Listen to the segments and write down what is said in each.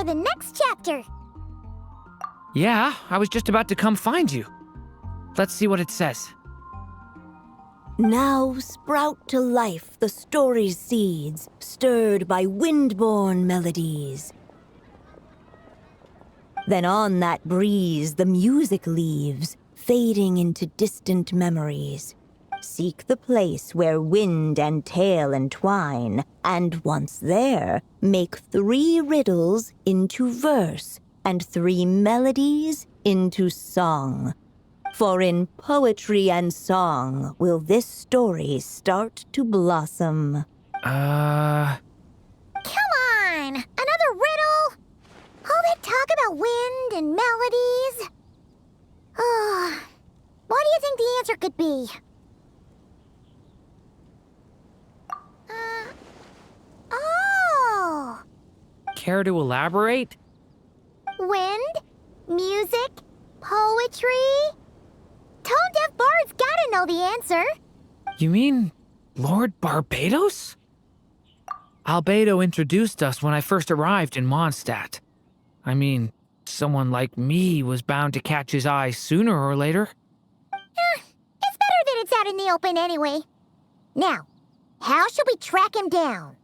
for the next chapter. Yeah, I was just about to come find you. Let's see what it says. Now sprout to life the story's seeds, stirred by wind-born melodies. Then on that breeze the music leaves, fading into distant memories. Seek the place where wind and tale entwine, and once there, make 3 riddles into verse, and 3 melodies into song. For in poetry and song will this story start to blossom. Come on! Another riddle? All that talk about wind and melodies? What do you think the answer could be? Oh! Care to elaborate? Wind? Music? Poetry? Tone-deaf bards gotta know the answer. You mean Lord Barbados? Albedo introduced us when I first arrived in Mondstadt. I mean, someone like me was bound to catch his eye sooner or later. It's better that it's out in the open anyway. Now, how should we track him down?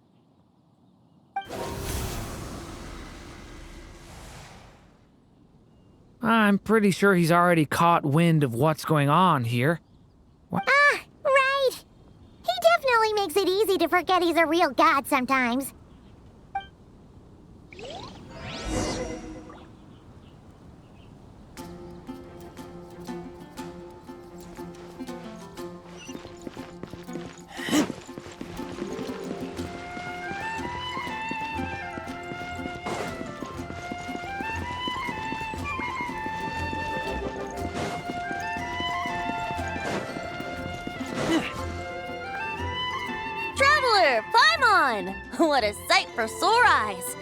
I'm pretty sure he's already caught wind of what's going on here. Right. He definitely makes it easy to forget he's a real god sometimes. Traveler, Paimon! What a sight for sore eyes!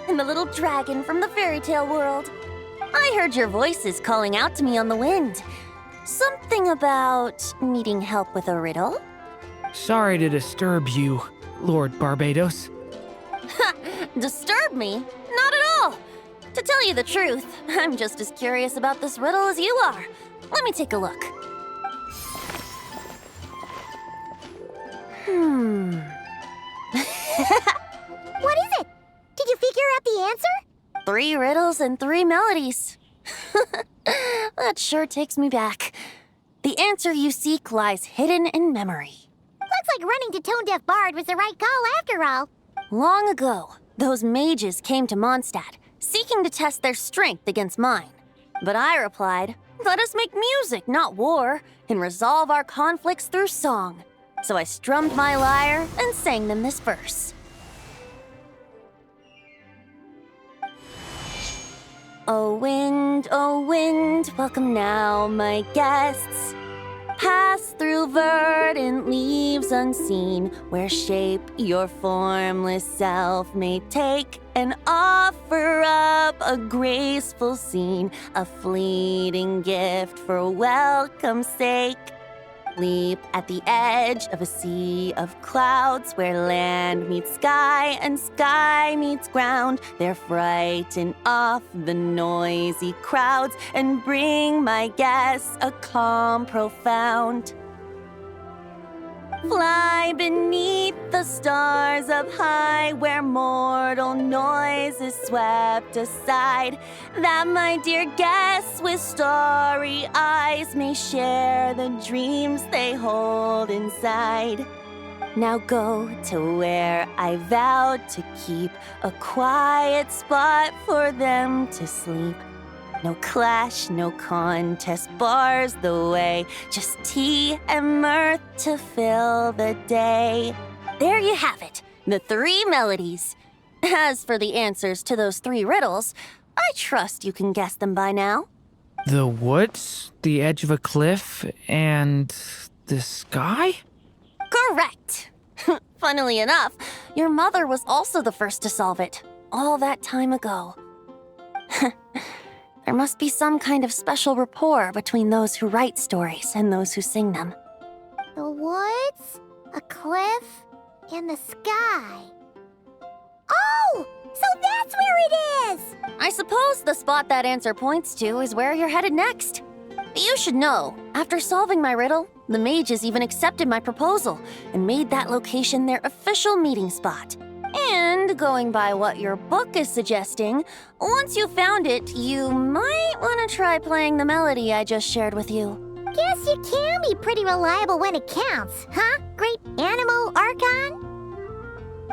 And the little dragon from the fairy tale world. I heard your voices calling out to me on the wind. Something about needing help with a riddle? Sorry to disturb you, Lord Barbados. Disturb me? Not at all! To tell you the truth, I'm just as curious about this riddle as you are. Let me take a look. What is it? Did you figure out the answer? 3 riddles and 3 melodies. That sure takes me back. The answer you seek lies hidden in memory. Looks like running to Tone-Deaf Bard was the right call after all. Long ago, those mages came to Mondstadt, seeking to test their strength against mine. But I replied, let us make music, not war, and resolve our conflicts through song. So I strummed my lyre and sang them this verse. O wind, welcome now, my guests. Pass through verdant leaves unseen, where shape your formless self may take, and offer up a graceful scene, a fleeting gift for welcome's sake. Leap at the edge of a sea of clouds, where land meets sky and sky meets ground. There frighten off the noisy crowds and bring my guests a calm profound. Fly beneath the stars up high, where mortal noise is swept aside, that my dear guests with starry eyes may share the dreams they hold inside. Now go to where I vowed to keep a quiet spot for them to sleep. No clash, no contest bars the way, just tea and mirth to fill the day. There you have it, the 3 melodies. As for the answers to those 3 riddles, I trust you can guess them by now. The woods, the edge of a cliff, and the sky? Correct. Funnily enough, your mother was also the first to solve it, all that time ago. There must be some kind of special rapport between those who write stories and those who sing them. The woods, a cliff, and the sky. Oh! So That's where it is! I suppose the spot that answer points to is where you're headed next. You should know, after solving my riddle, the mages even accepted my proposal and made that location their official meeting spot. And going by what your book is suggesting, once you found it, you might want to try playing the melody I just shared with you. Guess you can be pretty reliable when it counts, huh? Great Animal Archon?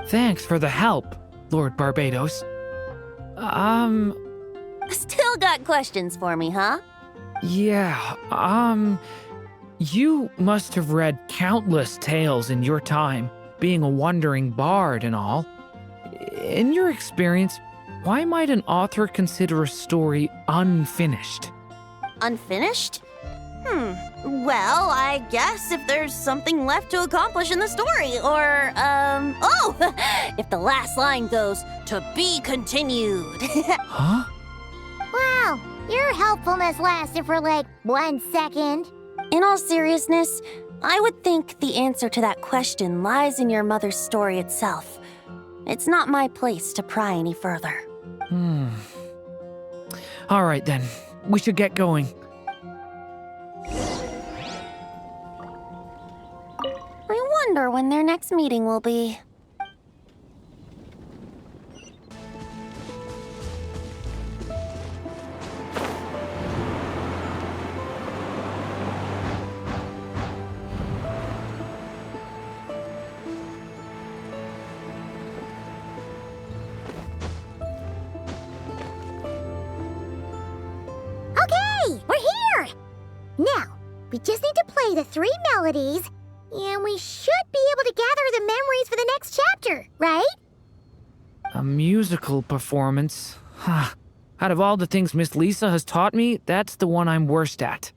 Thanks for the help, Lord Barbados. Still got questions for me, huh? Yeah, you must have read countless tales in your time, being a wandering bard and all. In your experience, why might an author consider a story unfinished? Unfinished? Well, I guess if there's something left to accomplish in the story, or, if the last line goes, "To be continued." Huh? Wow, your helpfulness lasted for like 1 second. In all seriousness, I would think the answer to that question lies in your mother's story itself. It's not my place to pry any further. All right then, we should get going. I wonder when their next meeting will be. Okay, we're here! Now, we just need to play the 3 melodies, and we should be able to gather the memories for the next chapter, right? A musical performance? Huh. Out of all the things Miss Lisa has taught me, that's the one I'm worst at.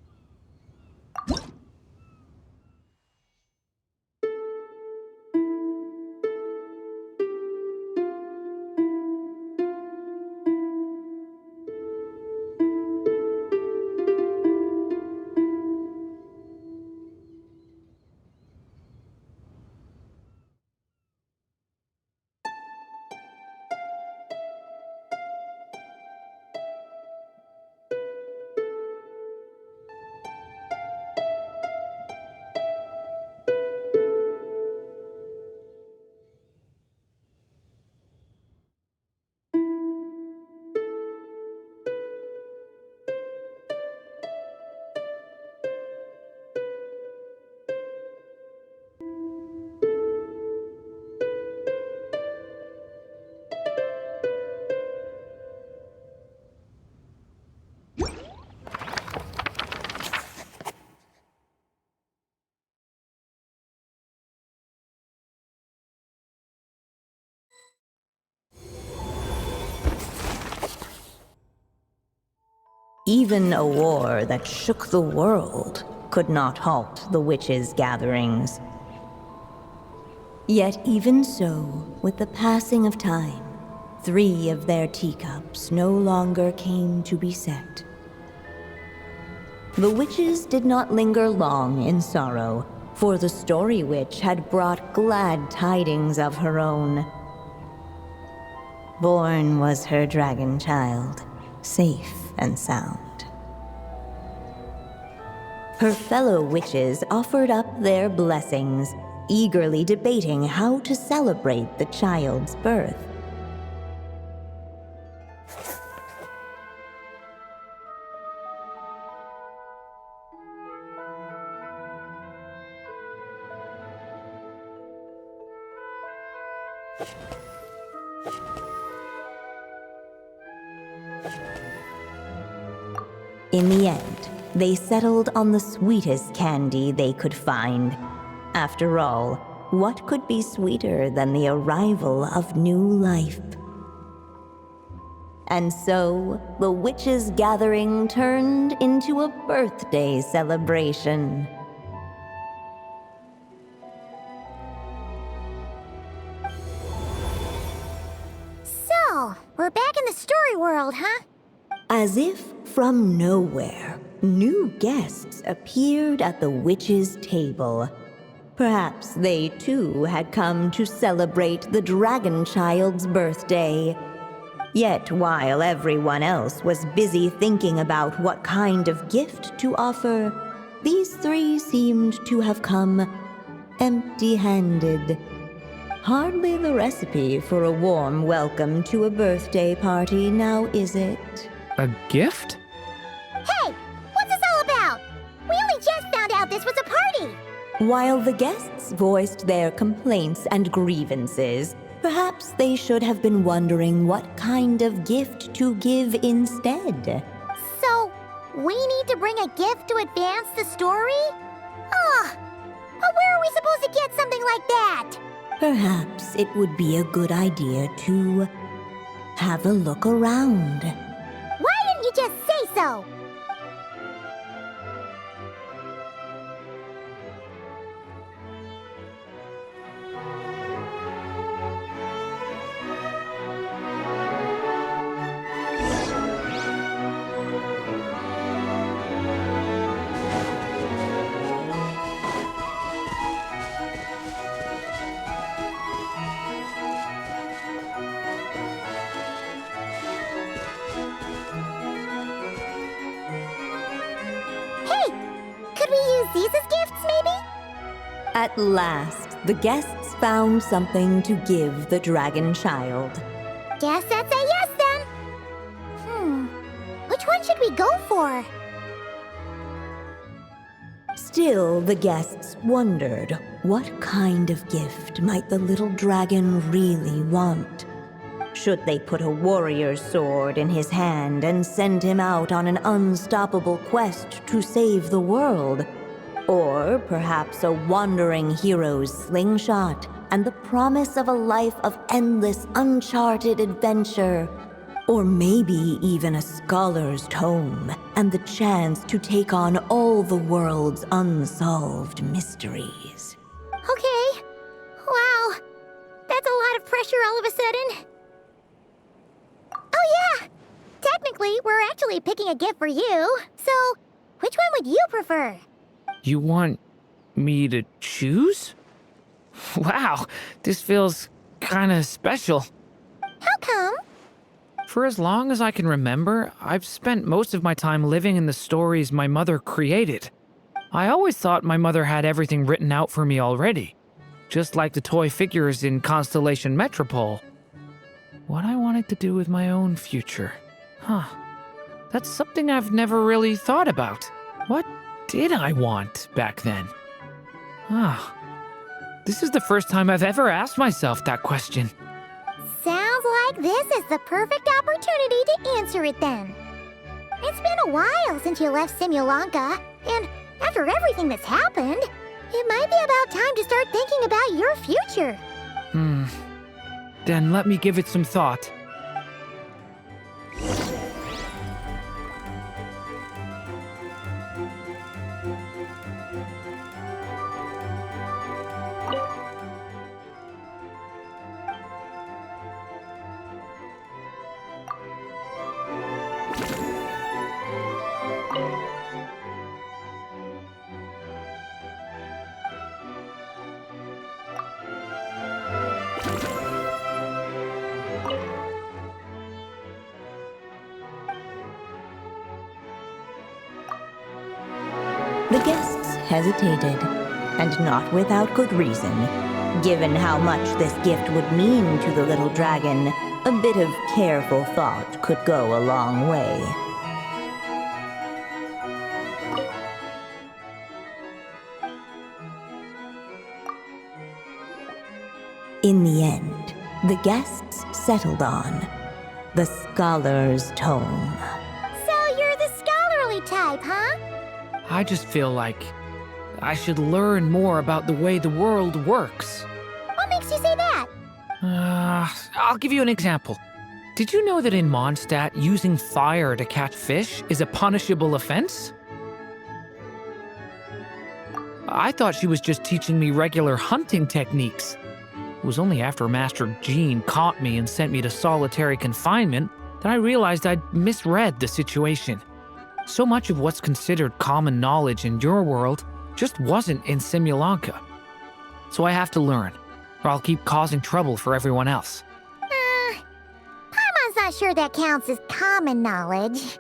Even a war that shook the world could not halt the witches' gatherings. Yet even so, with the passing of time, 3 of their teacups no longer came to be set. The witches did not linger long in sorrow, for the Story Witch had brought glad tidings of her own. Born was her dragon child, safe and sound. Her fellow witches offered up their blessings, eagerly debating how to celebrate the child's birth. In the end, they settled on the sweetest candy they could find. After all, what could be sweeter than the arrival of new life? And so, the witches' gathering turned into a birthday celebration. So, we're back in the story world, huh? As if from nowhere, new guests appeared at the witches' table. Perhaps they too had come to celebrate the dragon child's birthday. Yet while everyone else was busy thinking about what kind of gift to offer, these three seemed to have come empty-handed. Hardly the recipe for a warm welcome to a birthday party, now is it? A gift? Hey, what's this all about? We only just found out this was a party. While the guests voiced their complaints and grievances, perhaps they should have been wondering what kind of gift to give instead. So, we need to bring a gift to advance the story? Ugh, but where are we supposed to get something like that? Perhaps it would be a good idea to have a look around. Why didn't you just say so? These as gifts, maybe? At last, the guests found something to give the dragon child. Guess that's a yes, then. Which one should we go for? Still, the guests wondered, what kind of gift might the little dragon really want? Should they put a warrior's sword in his hand and send him out on an unstoppable quest to save the world? Or perhaps a wandering hero's slingshot and the promise of a life of endless, uncharted adventure? Or maybe even a scholar's tome and the chance to take on all the world's unsolved mysteries? Okay. Wow. That's a lot of pressure all of a sudden. Oh yeah! Technically, we're actually picking a gift for you. So, which one would you prefer? You want me to choose? Wow, this feels kinda special. How come? For as long as I can remember, I've spent most of my time living in the stories my mother created. I always thought my mother had everything written out for me already, just like the toy figures in Constellation Metropole. What I wanted to do with my own future. That's something I've never really thought about. What did I want back then? This is the first time I've ever asked myself that question. Sounds like this is the perfect opportunity to answer it then. It's been a while since you left Simulanka, and after everything that's happened, it might be about time to start thinking about your future. Then let me give it some thought. The guests hesitated, and not without good reason. Given how much this gift would mean to the little dragon, a bit of careful thought could go a long way. In the end, the guests settled on the Scholar's Tome. So you're the scholarly type, huh? I just feel like I should learn more about the way the world works. What makes you say that? I'll give you an example. Did you know that in Mondstadt, using fire to catch fish is a punishable offense? I thought she was just teaching me regular hunting techniques. It was only after Master Jean caught me and sent me to solitary confinement that I realized I'd misread the situation. So much of what's considered common knowledge in your world just wasn't in Simulanka. So I have to learn, or I'll keep causing trouble for everyone else. Paimon-san not sure that counts as common knowledge.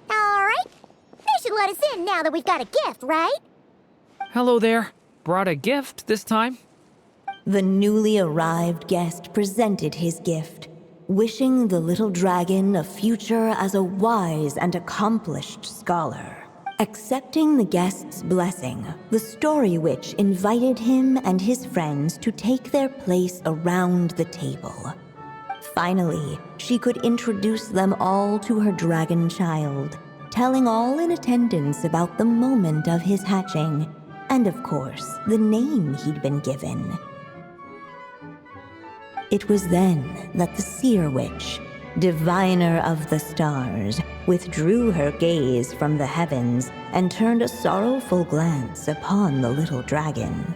Alright. They should let us in now that we've got a gift, right? Hello there. Brought a gift this time? The newly arrived guest presented his gift, wishing the little dragon a future as a wise and accomplished scholar. Accepting the guest's blessing, the Story Witch invited him and his friends to take their place around the table. Finally, she could introduce them all to her dragon child, telling all in attendance about the moment of his hatching, and of course, the name he'd been given. It was then that the Seer Witch, diviner of the stars, withdrew her gaze from the heavens and turned a sorrowful glance upon the little dragon.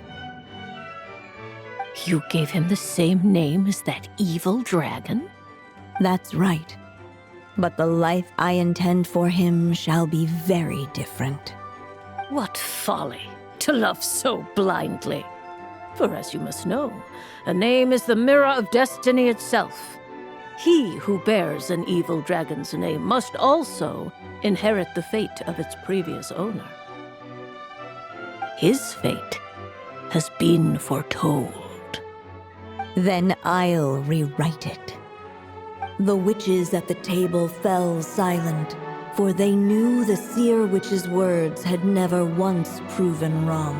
You gave him the same name as that evil dragon? That's right. But the life I intend for him shall be very different. What folly to love so blindly. For as you must know, a name is the mirror of destiny itself. He who bears an evil dragon's name must also inherit the fate of its previous owner. His fate has been foretold. Then I'll rewrite it. The witches at the table fell silent, for they knew the Seer Witch's words had never once proven wrong.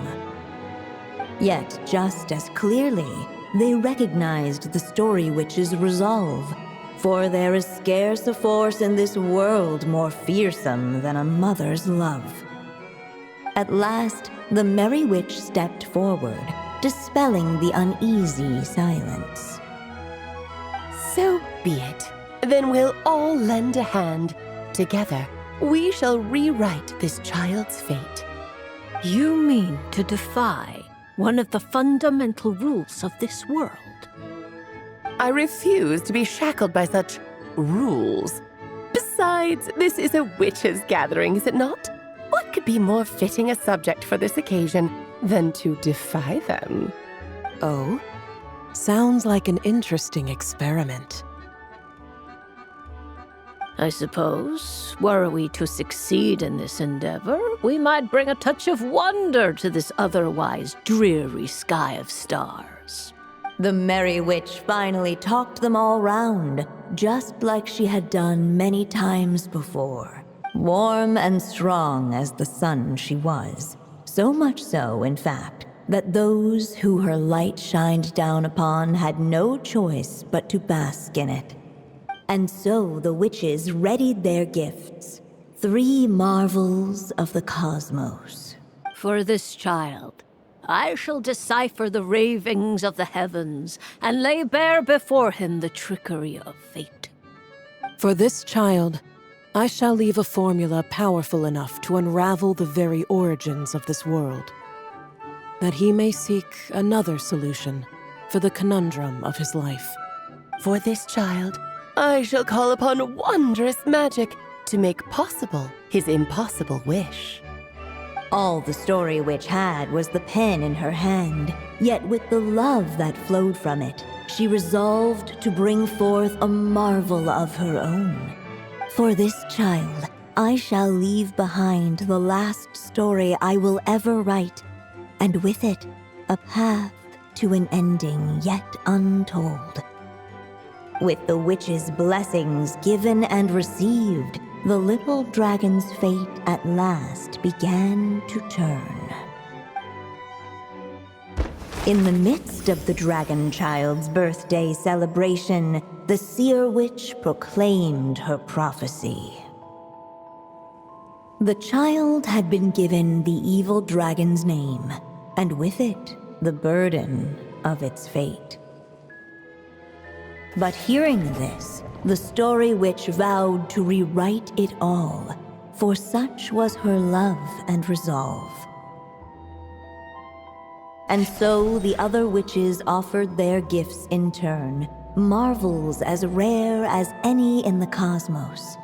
Yet, just as clearly, they recognized the Story Witch's resolve, for there is scarce a force in this world more fearsome than a mother's love. At last, the Merry Witch stepped forward, dispelling the uneasy silence. So be it. Then we'll all lend a hand. Together, we shall rewrite this child's fate. You mean to defy one of the fundamental rules of this world? I refuse to be shackled by such rules. Besides, this is a witches' gathering, is it not? What could be more fitting a subject for this occasion than to defy them? Oh? Sounds like an interesting experiment. I suppose, were we to succeed in this endeavor, we might bring a touch of wonder to this otherwise dreary sky of stars. The Merry Witch finally talked them all round, just like she had done many times before. Warm and strong as the sun she was. So much so, in fact, that those who her light shined down upon had no choice but to bask in it. And so the witches readied their gifts, 3 marvels of the cosmos. For this child, I shall decipher the ravings of the heavens and lay bare before him the trickery of fate. For this child, I shall leave a formula powerful enough to unravel the very origins of this world, that he may seek another solution for the conundrum of his life. For this child, I shall call upon wondrous magic to make possible his impossible wish. All the Story Witch had was the pen in her hand, yet with the love that flowed from it, she resolved to bring forth a marvel of her own. For this child, I shall leave behind the last story I will ever write, and with it, a path to an ending yet untold. With the witch's blessings given and received, the little dragon's fate at last began to turn. In the midst of the dragon child's birthday celebration, the Seer Witch proclaimed her prophecy. The child had been given the evil dragon's name, and with it, the burden of its fate. But hearing this, the Story Witch vowed to rewrite it all, for such was her love and resolve. And so the other witches offered their gifts in turn, marvels as rare as any in the cosmos.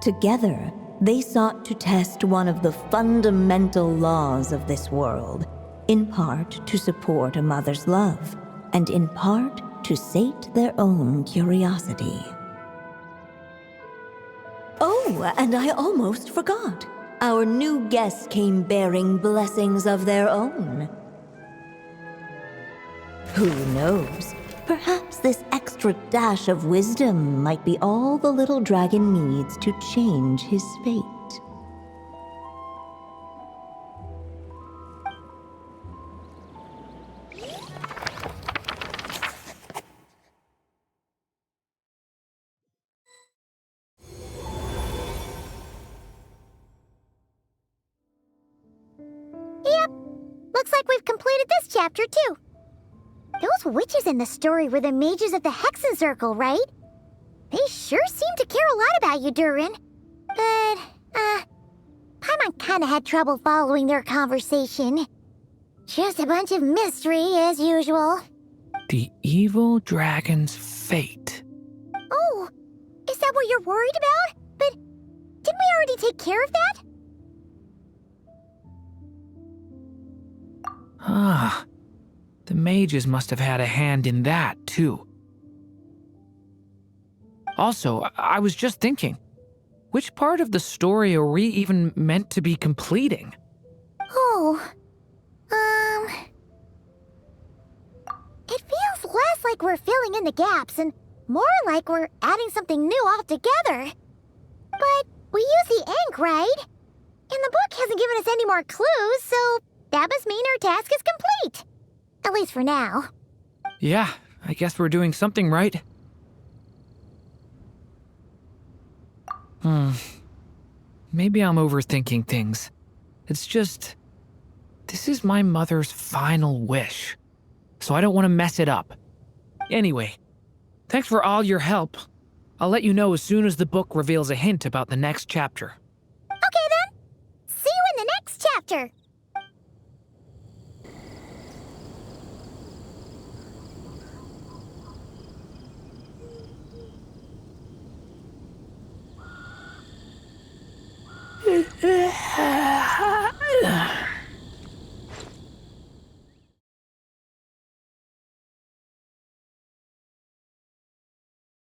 Together, They sought to test one of the fundamental laws of this world, in part to support a mother's love, and in part to sate their own curiosity. Oh, and I almost forgot. Our new guests came bearing blessings of their own. Who knows? Perhaps this extra dash of wisdom might be all the little dragon needs to change his fate. Yep, looks like we've completed this chapter too. Those witches in the story were the mages of the Hexen Circle, right? They sure seem to care a lot about you, Durin. But, Paimon kinda had trouble following their conversation. Just a bunch of mystery, as usual. The evil dragon's fate. Oh, is that what you're worried about? But didn't we already take care of that? Ah, the mages must have had a hand in that, too. Also, I was just thinking, which part of the story are we even meant to be completing? Oh, it feels less like we're filling in the gaps and more like we're adding something new altogether. But we use the ink, right? And the book hasn't given us any more clues, so that must mean our task is complete. At least for now. Yeah, I guess we're doing something right. Maybe I'm overthinking things. It's just, this is my mother's final wish, so I don't want to mess it up. Anyway, thanks for all your help. I'll let you know as soon as the book reveals a hint about the next chapter. Okay then. See you in the next chapter.